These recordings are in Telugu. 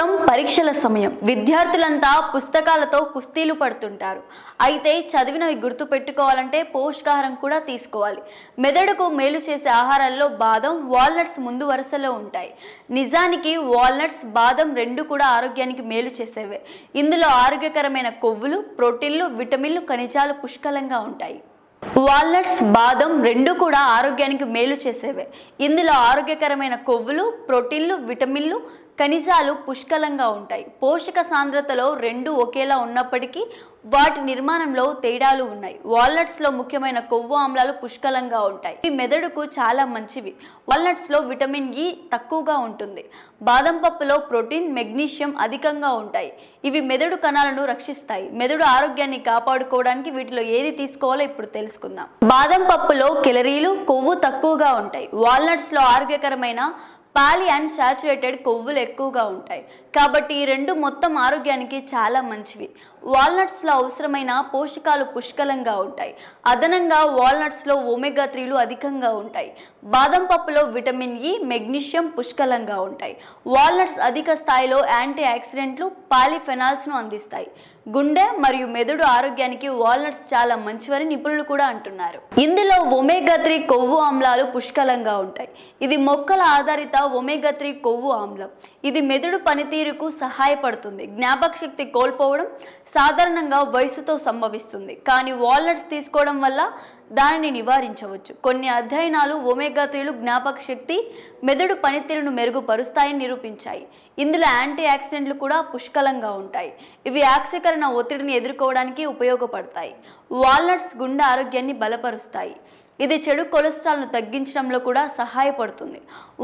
ప్రస్తుతం పరీక్షల సమయం. విద్యార్థులంతా పుస్తకాలతో కుస్తీలు పడుతుంటారు. అయితే చదివినవి గుర్తు పెట్టుకోవాలంటే పోషకాహారం కూడా తీసుకోవాలి. మెదడుకు మేలు చేసే ఆహారాల్లో బాదం, వాల్నట్స్ ముందు వరుసలో ఉంటాయి. నిజానికి వాల్నట్స్, బాదం రెండు కూడా ఆరోగ్యానికి మేలు చేసేవే. ఇందులో ఆరోగ్యకరమైన కొవ్వులు, ప్రోటీన్లు, విటమిన్లు, ఖనిజాలు పుష్కలంగా ఉంటాయి. వాల్నట్స్, బాదం రెండు కూడా ఆరోగ్యానికి మేలు చేసేవే. ఇందులో ఆరోగ్యకరమైన కొవ్వులు, ప్రోటీన్లు, విటమిన్లు, ఖనిజాలు పుష్కలంగా ఉంటాయి. పోషక సాంద్రతలో రెండు ఒకేలా ఉన్నప్పటికీ వాటి నిర్మాణంలో తేడాలు ఉన్నాయి. వాల్నట్స్లో ముఖ్యమైన కొవ్వు ఆమ్లాలు పుష్కలంగా ఉంటాయి. ఇవి మెదడుకు చాలా మంచివి. వాల్నట్స్లో విటమిన్ ఇ తక్కువగా ఉంటుంది. బాదం పప్పులో ప్రోటీన్, మెగ్నీషియం అధికంగా ఉంటాయి. ఇవి మెదడు కణాలను రక్షిస్తాయి. మెదడు ఆరోగ్యాన్ని కాపాడుకోవడానికి వీటిలో ఏది తీసుకోవాలో ఇప్పుడు తెలుసుకుందాం. బాదం పప్పులో కెలరీలు, కొవ్వు తక్కువగా ఉంటాయి. వాల్నట్స్లో ఆరోగ్యకరమైన పాలి అన్సాచురేటెడ్ కొవ్వులు ఎక్కువగా ఉంటాయి. కాబట్టి ఈ రెండు మొత్తం ఆరోగ్యానికి చాలా మంచివి. వాల్నట్స్లో అవసరమైన పోషకాలు పుష్కలంగా ఉంటాయి. అదనంగా వాల్నట్స్లో ఒమేగా 3లు అధికంగా ఉంటాయి. బాదం పప్పులో విటమిన్ ఇ, మెగ్నీషియం పుష్కలంగా ఉంటాయి. వాల్నట్స్ అధిక స్థాయిలో యాంటీ ఆక్సిడెంట్లు, పాలిఫెనాల్స్ను అందిస్తాయి. గుండె మరియు మెదడు ఆరోగ్యానికి వాల్నట్స్ చాలా మంచివని నిపుణులు కూడా అంటున్నారు. ఇందులో ఒమేగా 3 కొవ్వు ఆమ్లాలు పుష్కలంగా ఉంటాయి. ఇది మొక్కల ఆధారిత ఒమేగా 3 కొవ్వు ఆమ్లం. ఇది మెదడు పనితీరుకు సహాయపడుతుంది. జ్ఞాపక శక్తి కోల్పోవడం సాధారణంగా వయసుతో సంభవిస్తుంది, కానీ వాల్నట్స్ తీసుకోవడం వల్ల దానిని నివారించవచ్చు. కొన్ని అధ్యయనాలు ఒమేగా 3లు జ్ఞాపక శక్తి, మెదడు పనితీరును మెరుగుపరుస్తాయని నిరూపించాయి. ఇందులో యాంటీ ఆక్సిడెంట్లు కూడా పుష్కలంగా ఉంటాయి. ఇవి ఆక్సీకరణ ఒత్తిడిని ఎదుర్కోవడానికి ఉపయోగపడతాయి. వాల్నట్స్ గుండె ఆరోగ్యాన్ని బలపరుస్తాయి. ఇది చెడు కొలెస్ట్రాల్ను తగ్గించడంలో కూడా సహాయపడుతుంది.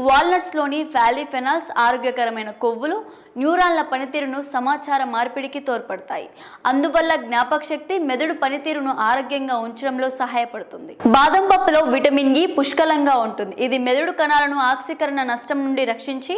వాల్నట్స్లోని పాలిఫెనాల్స్ ఆరోగ్యకరమైన కొవ్వులు న్యూరాన్ల పనితీరును, సమాచార మార్పిడికి తోడ్పడతాయి. అందువల్ల జ్ఞాపక శక్తి, మెదడు పనితీరును ఆరోగ్యంగా ఉంచడంలో సహాయపడుతుంది. బాదం పప్పులో విటమిన్ ఇ పుష్కలంగా ఉంటుంది. ఇది మెదడు కణాలను ఆక్సీకరణ నష్టం నుండి రక్షించి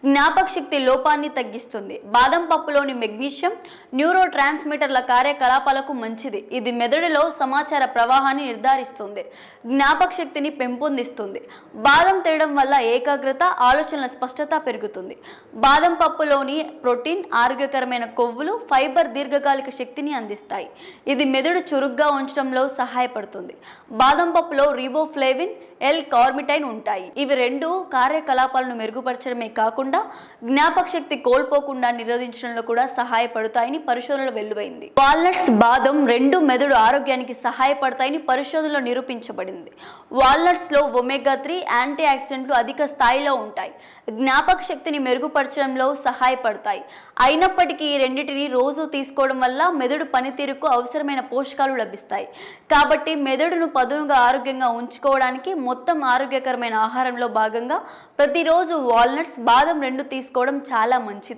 జ్ఞాపక శక్తి లోపాన్ని తగ్గిస్తుంది. బాదం పప్పులోని మెగ్నీషియం న్యూరో ట్రాన్స్మిటర్ల కార్యకలాపాలకు మంచిది. ఇది మెదడులో సమాచార ప్రవాహాన్ని నిర్ధారిస్తుంది, జ్ఞాపక శక్తిని పెంపొందిస్తుంది. బాదం తినడం వల్ల ఏకాగ్రత, ఆలోచనల స్పష్టత పెరుగుతుంది. బాదం పప్పులోని ప్రోటీన్, ఆరోగ్యకరమైన కొవ్వులు, ఫైబర్ దీర్ఘకాలిక శక్తిని అందిస్తాయి. ఇది మెదడు చురుగ్గా ఉంచడంలో సహాయపడుతుంది. బాదం పప్పులో రిబోఫ్లేవిన్, ఎల్ కార్నిటైన్ ఉంటాయి. ఇవి రెండు కార్యకలాపాలను మెరుగుపరచడమే కాకుండా జ్ఞాపక శక్తి కోల్పోకుండా నిరోధించడంలో కూడా సహాయపడతాయని పరిశోధనలో వెలువైంది. వాల్నట్స్, బాదం రెండు మెదడు ఆరోగ్యానికి సహాయపడతాయని పరిశోధనలో నిరూపించబడింది. వాల్నట్స్లో ఒమేగా 3 యాంటీ ఆక్సిడెంట్లు అధిక స్థాయిలో ఉంటాయి. జ్ఞాపక శక్తిని మెరుగుపరచడంలో సహాయపడతాయి. అయినప్పటికీ ఈ రెండింటిని రోజు తీసుకోవడం వల్ల మెదడు పనితీరుకు అవసరమైన పోషకాలు లభిస్తాయి. కాబట్టి మెదడును పదునుగా ఆరోగ్యంగా ఉంచుకోవడానికి మొత్తం ఆరోగ్యకరమైన ఆహారంలో భాగంగా ప్రతిరోజు వాల్నట్స్, బాదం రెండు తీసుకోవడం చాలా మంచిది.